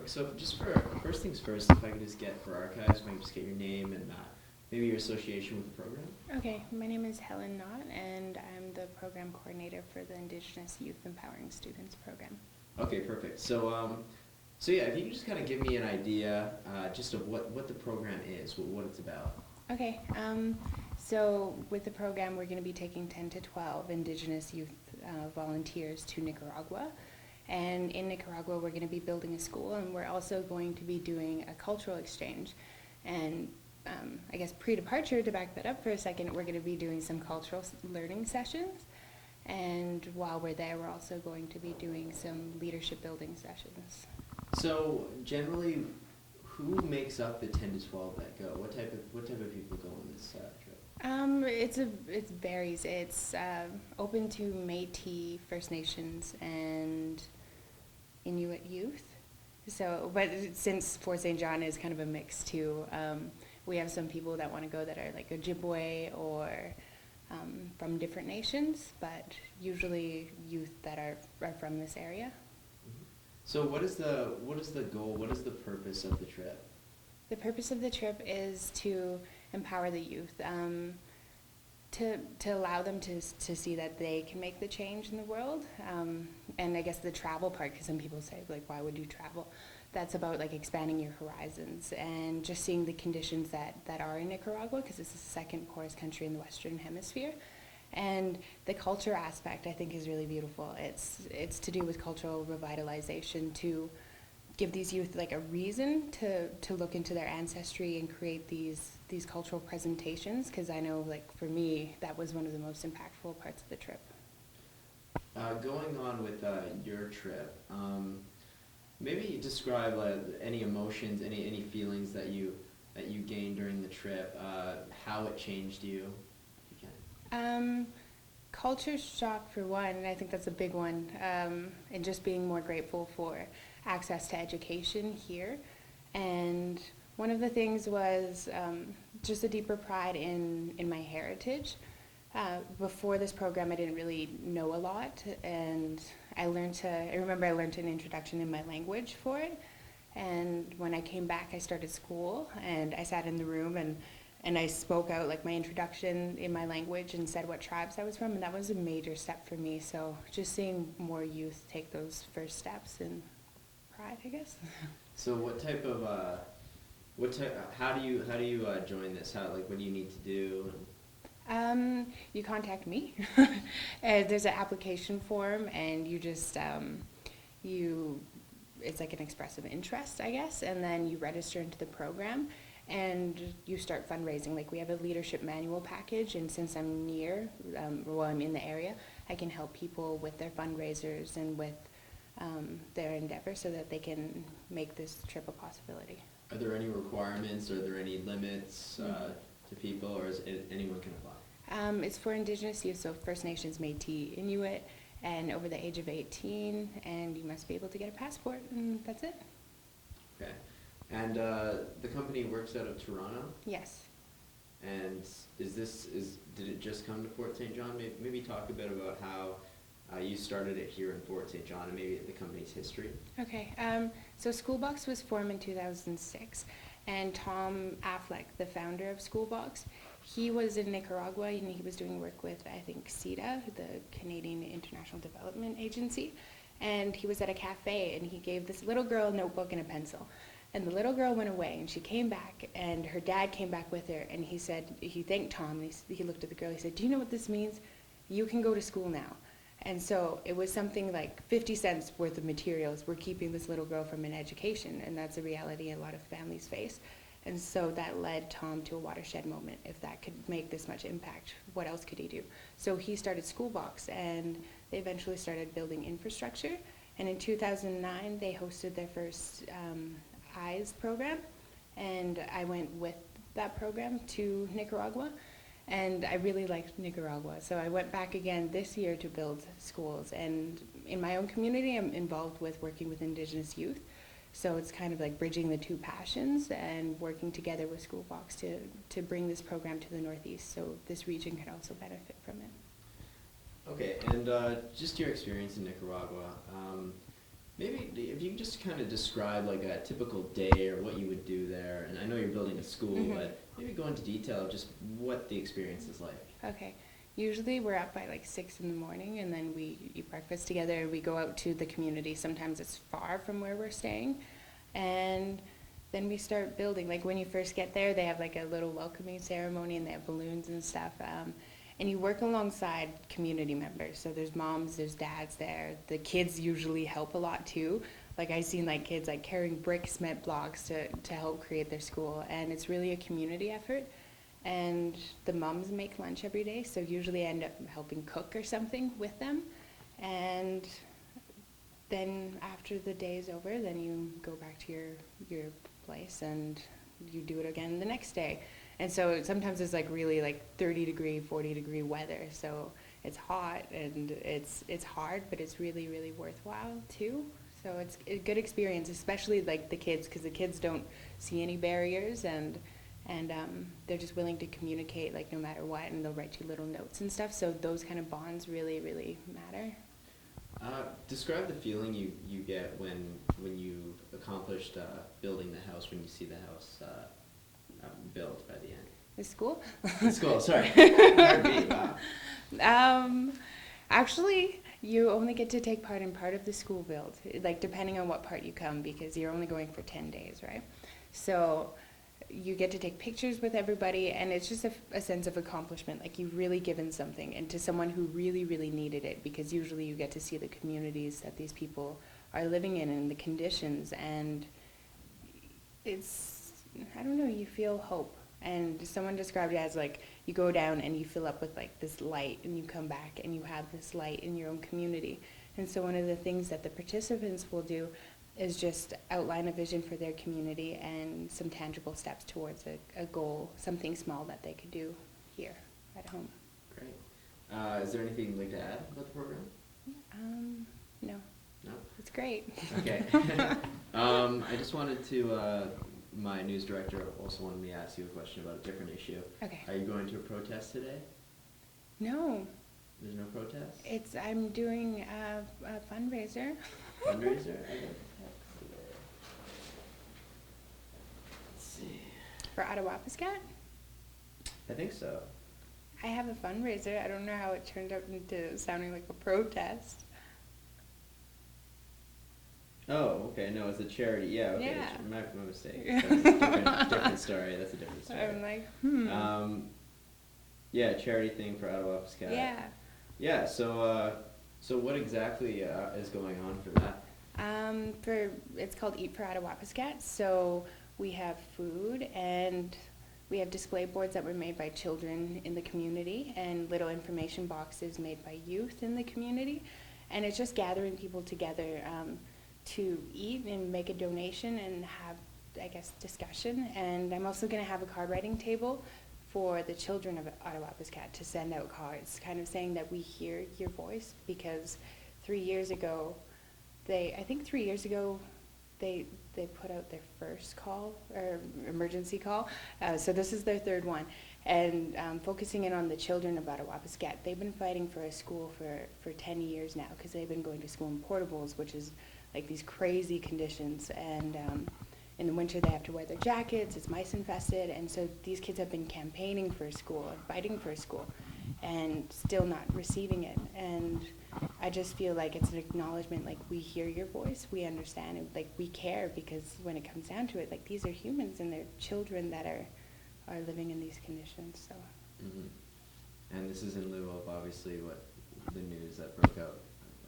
Perfect. So just for first things first, if I could just get for archives, if I could just get your name and maybe your association with the program. Okay, my name is Helen Knott, and I'm the program coordinator for the Indigenous Youth Empowering Students program. Okay, perfect. So yeah, if you could just kind of give me an idea just of what the program is, what it's about. Okay, so with the program, we're going to be taking 10 to 12 Indigenous youth volunteers to Nicaragua. And in Nicaragua, we're going to be building a school, and we're also going to be doing a cultural exchange. And I guess pre-departure, to back that up for a second, we're going to be doing some cultural learning sessions. And while we're there, we're also going to be doing some leadership building sessions. So generally, who makes up the 10 to 12 that go? What type of people go on this trip? It varies. It's open to Métis, First Nations, and Inuit youth. So, but since Fort St. John is kind of a mix too, we have some people that want to go that are like Ojibwe or from different nations, but usually youth that are from this area. So what is the goal? What is the purpose of the trip? The purpose of the trip is to empower the youth, to allow them to see that they can make the change in the world. And I guess the travel part, because some people say, like, why would you travel? That's about like expanding your horizons and just seeing the conditions that are in Nicaragua, because it's the second poorest country in the Western Hemisphere. And the culture aspect, I think, is really beautiful. It's to do with cultural revitalization, to give these youth like a reason to look into their ancestry and create these cultural presentations, because I know, like, for me, that was one of the most impactful parts of the trip. Going on with your trip, maybe describe any emotions, any feelings that you gained during the trip, how it changed you. Culture shock for one, and I think that's a big one, and just being more grateful for access to education here. And one of the things was just a deeper pride in my heritage. Before this program, I didn't really know a lot, and I remember I learned an introduction in my language for it. And when I came back, I started school, and I sat in the room and I spoke out like my introduction in my language and said what tribes I was from, and that was a major step for me. So just seeing more youth take those first steps in pride, I guess. So how do you join this? What do you need to do? You contact me. There's an application form, and you just it's like an expressive interest, I guess, and then you register into the program. And you start fundraising. Like, we have a leadership manual package, and since I'm I'm in the area, I can help people with their fundraisers and with their endeavors so that they can make this trip a possibility. Are there any requirements? Are there any limits to people, or is anyone can apply? It's for Indigenous youth, so First Nations, Métis, Inuit, and over the age of 18, and you must be able to get a passport, and that's it. Okay. And the company works out of Toronto? Yes. And did it just come to Fort St. John? Maybe talk a bit about how you started it here in Fort St. John and maybe the company's history. Okay. So Schoolbox was formed in 2006, and Tom Affleck, the founder of Schoolbox, he was in Nicaragua, and he was doing work with, I think, CIDA, the Canadian International Development Agency, and he was at a cafe, and he gave this little girl a notebook and a pencil. And the little girl went away, and she came back, and her dad came back with her, and he thanked Tom, and he looked at the girl, he said, "Do you know what this means? You can go to school now." And so it was something like 50 cents worth of materials were keeping this little girl from an education, and that's a reality a lot of families face. And so that led Tom to a watershed moment. If that could make this much impact, what else could he do? So he started Schoolbox, and they eventually started building infrastructure. And in 2009, they hosted their first IYES program, and I went with that program to Nicaragua, and I really liked Nicaragua. So I went back again this year to build schools, and in my own community, I'm involved with working with Indigenous youth. So it's kind of like bridging the two passions and working together with Schoolbox to bring this program to the Northeast, so this region could also benefit from it. Okay, and just your experience in Nicaragua. Maybe if you could just kind of describe like a typical day or what you would do there, and I know you're building a school, but maybe go into detail of just what the experience is like. Okay. Usually we're up by like 6 in the morning, and then we eat breakfast together. We go out to the community. Sometimes it's far from where we're staying. And then we start building. Like when you first get there, they have like a little welcoming ceremony, and they have balloons and stuff. And you work alongside community members. So there's moms, there's dads there. The kids usually help a lot too. Like I've seen like kids like carrying brick cement blocks to help create their school. And it's really a community effort. And the moms make lunch every day, so usually I end up helping cook or something with them. And then after the day is over, then you go back to your place and you do it again the next day. And so sometimes it's like really like 30-degree, 40-degree weather, so it's hot and it's hard, but it's really, really worthwhile too. So it's a good experience, especially like the kids, because the kids don't see any barriers, and they're just willing to communicate like no matter what, and they'll write you little notes and stuff. So those kind of bonds really, really matter. Describe the feeling you get when you've accomplished building the house, when you see the house built by the end. The school? The school, sorry. Pardon me, wow. Actually, you only get to take part in part of the school build, like depending on what part you come, because you're only going for 10 days, right? So you get to take pictures with everybody, and it's just a sense of accomplishment, like you've really given something, and to someone who really, really needed it, because usually you get to see the communities that these people are living in and the conditions, and it's, I don't know, you feel hope. And someone described it as like you go down and you fill up with like this light, and you come back and you have this light in your own community. And so one of the things that the participants will do is just outline a vision for their community and some tangible steps towards a goal, something small that they could do here at home. Great. Is there anything you'd like to add about the program? No. No? It's great. Okay. I just wanted to, my news director also wanted me to ask you a question about a different issue. Okay. Are you going to a protest today? No. There's no protest? I'm doing a fundraiser. Fundraiser? Okay. Let's see. For Attawapiskat? I think so. I have a fundraiser. I don't know how it turned out into sounding like a protest. Oh, okay. No, it's a charity. Yeah, okay. Yeah. My mistake. That's a different story. That's a different story. I'm like, Yeah, charity thing for Attawapiskat. Yeah. Yeah, so what exactly is going on for that? It's called Eat for Attawapiskat. So we have food, and we have display boards that were made by children in the community, and little information boxes made by youth in the community. And it's just gathering people together to eat and make a donation and have, I guess, discussion. And I'm also going to have a card writing table for the children of Attawapiskat to send out cards, kind of saying that we hear your voice, because 3 years ago, they put out their first call, or emergency call. So this is their third one. And focusing in on the children of Attawapiskat, they've been fighting for a school for 10 years now, because they've been going to school in portables, which is like these crazy conditions. And in the winter they have to wear their jackets, it's mice infested, and so these kids have been campaigning for a school, and fighting for a school, and still not receiving it. And I just feel like it's an acknowledgement, like we hear your voice, we understand, and like we care, because when it comes down to it, like these are humans and they're children that are living in these conditions. So. Mm-hmm. And this is in lieu of obviously what the news that broke out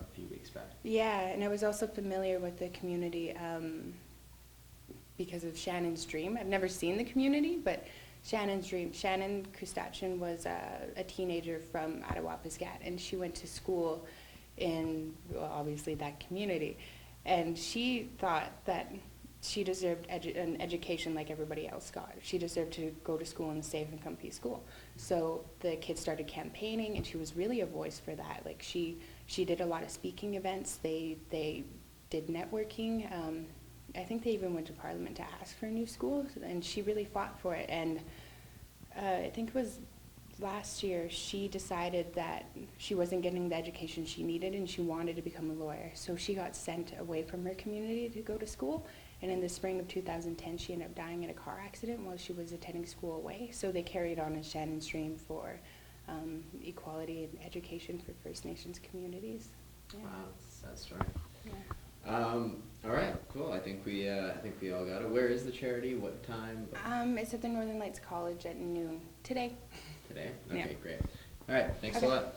a few weeks back. Yeah, and I was also familiar with the community because of Shannon's dream. I've never seen the community, but Shannon's dream. Shannon Kustachin was a teenager from Attawapiskat, and she went to school in, well, obviously that community. And she thought that she deserved an education like everybody else got. She deserved to go to school in a safe and comfy school. So the kids started campaigning, and she was really a voice for that. Like she did a lot of speaking events. They did networking. I think they even went to Parliament to ask for a new school, and she really fought for it. And I think it was last year, she decided that she wasn't getting the education she needed and she wanted to become a lawyer. So she got sent away from her community to go to school. And in the spring of 2010, she ended up dying in a car accident while she was attending school away. So they carried on a Shannon Stream for equality and education for First Nations communities. Yeah. Wow, sad story. Yeah. All right, cool. I think we all got it. Where is the charity? What time? It's at the Northern Lights College at noon today. Today? Okay, Yeah. great. All right, thanks Okay. a lot.